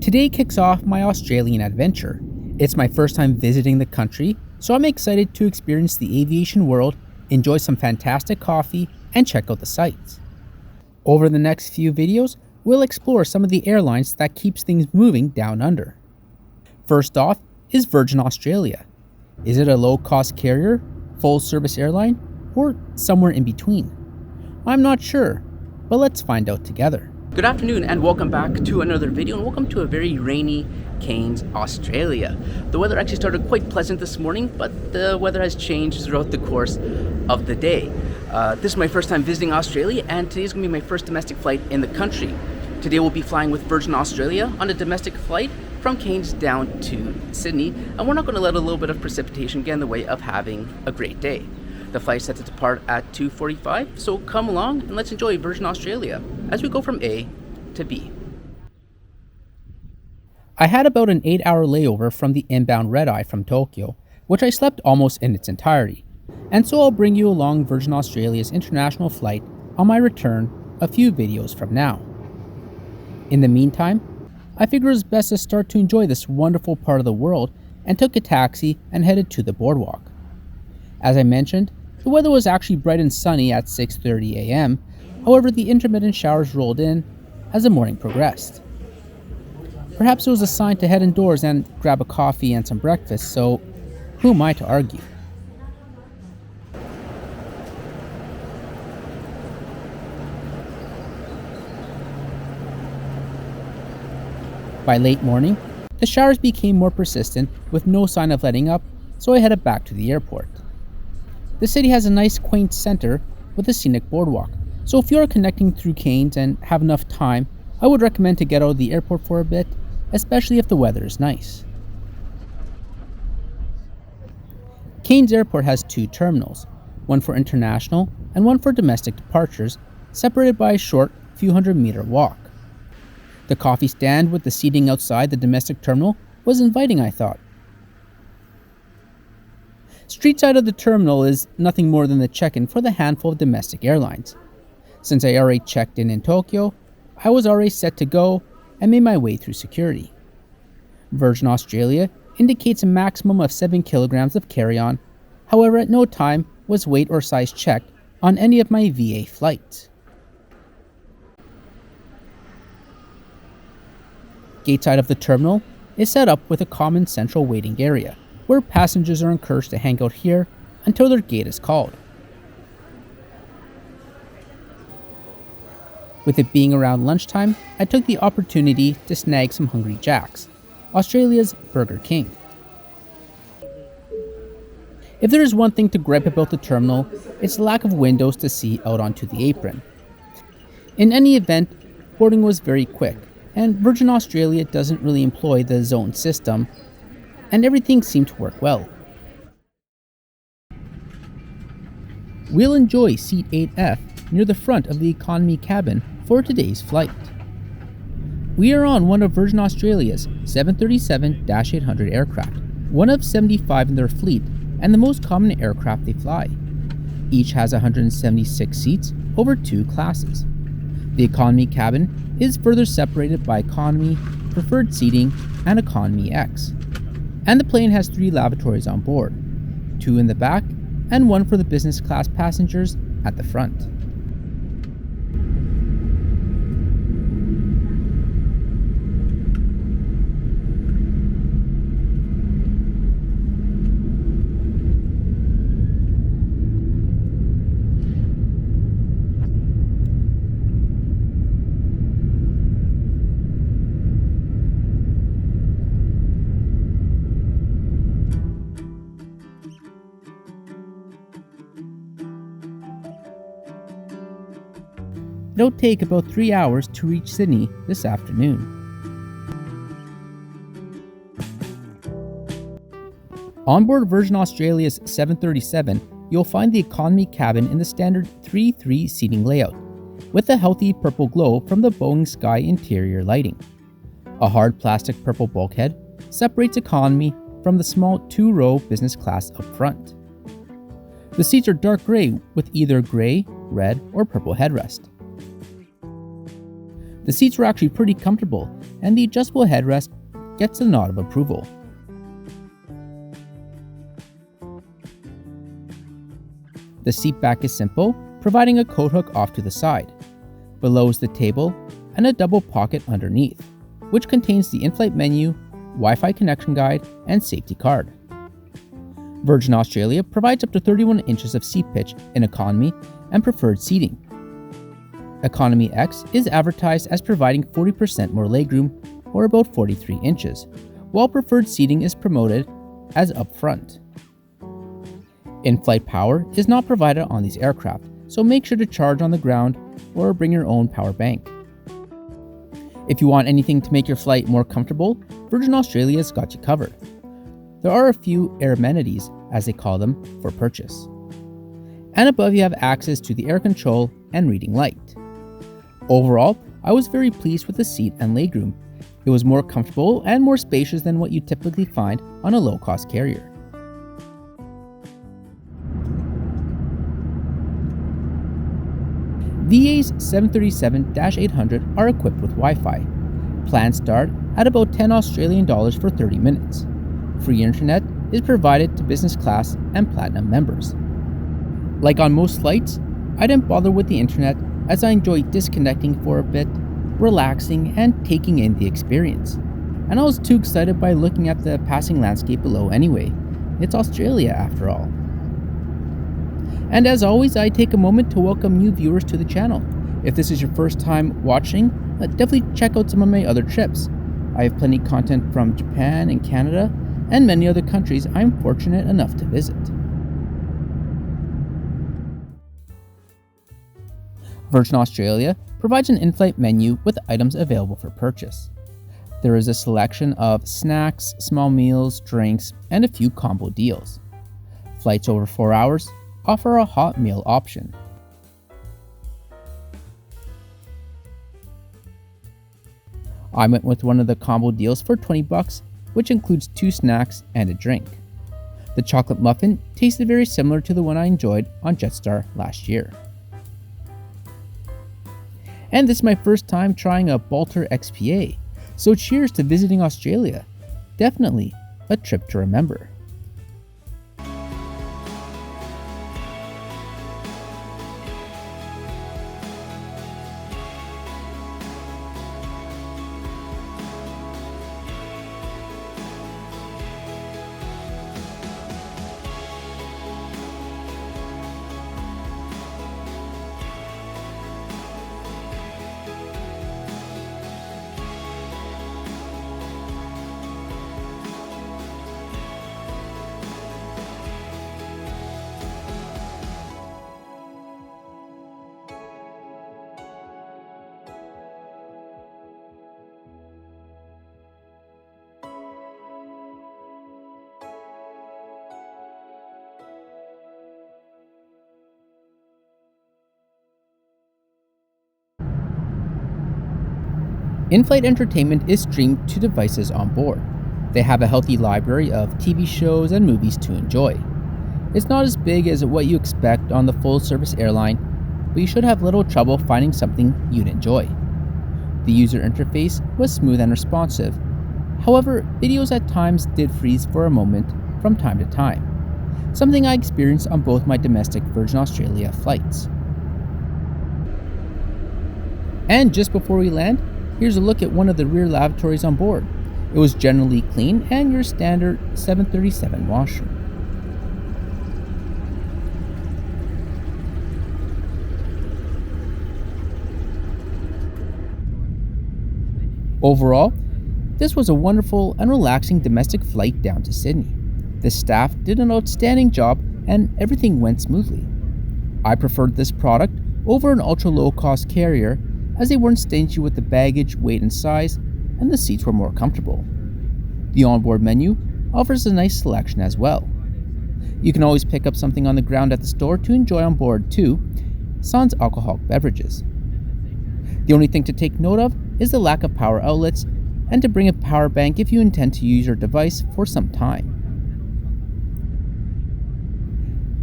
Today kicks off my Australian adventure. It's my first time visiting the country, so I'm excited to experience the aviation world, enjoy some fantastic coffee, and check out the sights. Over the next few videos, we'll explore some of the airlines that keeps things moving down under. First off is Virgin Australia. Is it a low-cost carrier, full-service airline, or somewhere in between? I'm not sure, but let's find out together. Good afternoon and welcome back to another video, and welcome to a very rainy Cairns, Australia. The weather actually started quite pleasant this morning, but the weather has changed throughout the course of the day. This is my first time visiting Australia, and today's going to be my first domestic flight in the country. Today we'll be flying with Virgin Australia on a domestic flight from Cairns down to Sydney, and we're not going to let a little bit of precipitation get in the way of having a great day. The flight is set to depart at 2:45, so come along and let's enjoy Virgin Australia as we go from A to B. I had about an 8-hour layover from the inbound red-eye from Tokyo, which I slept almost in its entirety, and so I'll bring you along Virgin Australia's international flight on my return a few videos from now. In the meantime, I figured it was best to start to enjoy this wonderful part of the world and took a taxi and headed to the boardwalk. As I mentioned, the weather was actually bright and sunny at 6:30 a.m., however the intermittent showers rolled in as the morning progressed. Perhaps it was a sign to head indoors and grab a coffee and some breakfast, so who am I to argue? By late morning, the showers became more persistent with no sign of letting up, so I headed back to the airport. The city has a nice quaint center with a scenic boardwalk, so if you're connecting through Cairns and have enough time, I would recommend to get out of the airport for a bit, especially if the weather is nice. Cairns Airport has two terminals, one for international and one for domestic departures, separated by a short few hundred-meter walk. The coffee stand with the seating outside the domestic terminal was inviting, I thought. Street side of the terminal is nothing more than the check-in for the handful of domestic airlines. Since I already checked in Tokyo, I was already set to go and made my way through security. Virgin Australia indicates a maximum of 7 kilograms of carry-on, however at no time was weight or size checked on any of my VA flights. Gate side of the terminal is set up with a common central waiting area, where passengers are encouraged to hang out here until their gate is called. With it being around lunchtime, I took the opportunity to snag some Hungry Jack's, Australia's Burger King. If there is one thing to gripe about the terminal, it's the lack of windows to see out onto the apron. In any event, boarding was very quick, and Virgin Australia doesn't really employ the zone system, and everything seemed to work well. We'll enjoy seat 8F near the front of the economy cabin for today's flight. We are on one of Virgin Australia's 737-800 aircraft, one of 75 in their fleet and the most common aircraft they fly. Each has 176 seats over 2 classes. The economy cabin is further separated by economy, preferred seating, and economy X. And the plane has 3 lavatories on board, 2 in the back and 1 for the business class passengers at the front. It'll take about 3 hours to reach Sydney this afternoon. On board Virgin Australia's 737, you'll find the economy cabin in the standard 3-3 seating layout, with a healthy purple glow from the Boeing Sky interior lighting. A hard plastic purple bulkhead separates economy from the small 2-row business class up front. The seats are dark gray with either gray, red, or purple headrest. The seats were actually pretty comfortable, and the adjustable headrest gets the nod of approval. The seat back is simple, providing a coat hook off to the side. Below is the table and a double pocket underneath, which contains the in-flight menu, Wi-Fi connection guide, and safety card. Virgin Australia provides up to 31 inches of seat pitch in economy and preferred seating. Economy X is advertised as providing 40% more legroom, or about 43 inches, while preferred seating is promoted as up front. In-flight power is not provided on these aircraft, so make sure to charge on the ground or bring your own power bank. If you want anything to make your flight more comfortable, Virgin Australia's got you covered. There are a few air amenities, as they call them, for purchase. And above you have access to the air control and reading light. Overall, I was very pleased with the seat and legroom. It was more comfortable and more spacious than what you typically find on a low-cost carrier. VA's 737-800 are equipped with Wi-Fi. Plans start at about $10 Australian for 30 minutes. Free internet is provided to business class and platinum members. Like on most flights, I didn't bother with the internet as I enjoyed disconnecting for a bit, relaxing, and taking in the experience. And I was too excited by looking at the passing landscape below anyway. It's Australia after all. And as always, I take a moment to welcome new viewers to the channel. If this is your first time watching, definitely check out some of my other trips. I have plenty of content from Japan and Canada, and many other countries I'm fortunate enough to visit. Virgin Australia provides an in-flight menu with items available for purchase. There is a selection of snacks, small meals, drinks, and a few combo deals. Flights over 4 hours offer a hot meal option. I went with one of the combo deals for $20, which includes 2 snacks and a drink. The chocolate muffin tasted very similar to the one I enjoyed on Jetstar last year. And this is my first time trying a Balter XPA, so cheers to visiting Australia. Definitely a trip to remember. In-flight entertainment is streamed to devices on board. They have a healthy library of TV shows and movies to enjoy. It's not as big as what you expect on the full-service airline, but you should have little trouble finding something you'd enjoy. The user interface was smooth and responsive. However, videos at times did freeze for a moment from time to time, something I experienced on both my domestic Virgin Australia flights. And just before we land, here's a look at one of the rear lavatories on board. It was generally clean and your standard 737 washroom. Overall, this was a wonderful and relaxing domestic flight down to Sydney. The staff did an outstanding job and everything went smoothly. I preferred this product over an ultra low-cost carrier as they weren't stingy with the baggage, weight, and size, and the seats were more comfortable. The onboard menu offers a nice selection as well. You can always pick up something on the ground at the store to enjoy on board too, sans alcoholic beverages. The only thing to take note of is the lack of power outlets and to bring a power bank if you intend to use your device for some time.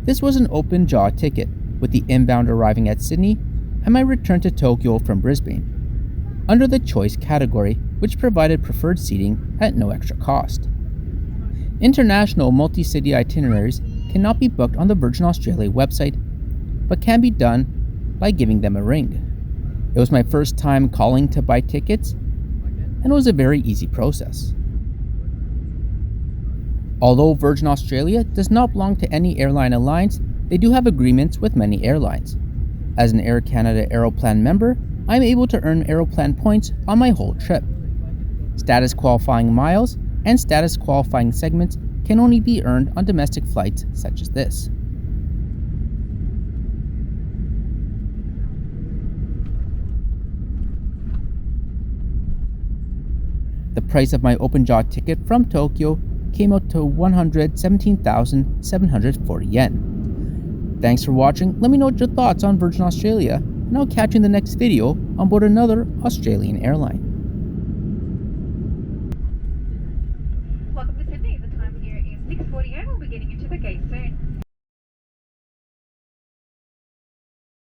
This was an open jaw ticket, with the inbound arriving at Sydney and my return to Tokyo from Brisbane, under the choice category, which provided preferred seating at no extra cost. International multi-city itineraries cannot be booked on the Virgin Australia website, but can be done by giving them a ring. It was my first time calling to buy tickets, and it was a very easy process. Although Virgin Australia does not belong to any airline alliance, they do have agreements with many airlines. As an Air Canada Aeroplan member, I'm able to earn Aeroplan points on my whole trip. Status qualifying miles and status qualifying segments can only be earned on domestic flights such as this. The price of my open jaw ticket from Tokyo came out to 117,740 yen. Thanks for watching. Let me know your thoughts on Virgin Australia, and I'll catch you in the next video on board another Australian airline. Welcome to Sydney. The time here is 6:40 a.m. We'll be getting into the gate soon.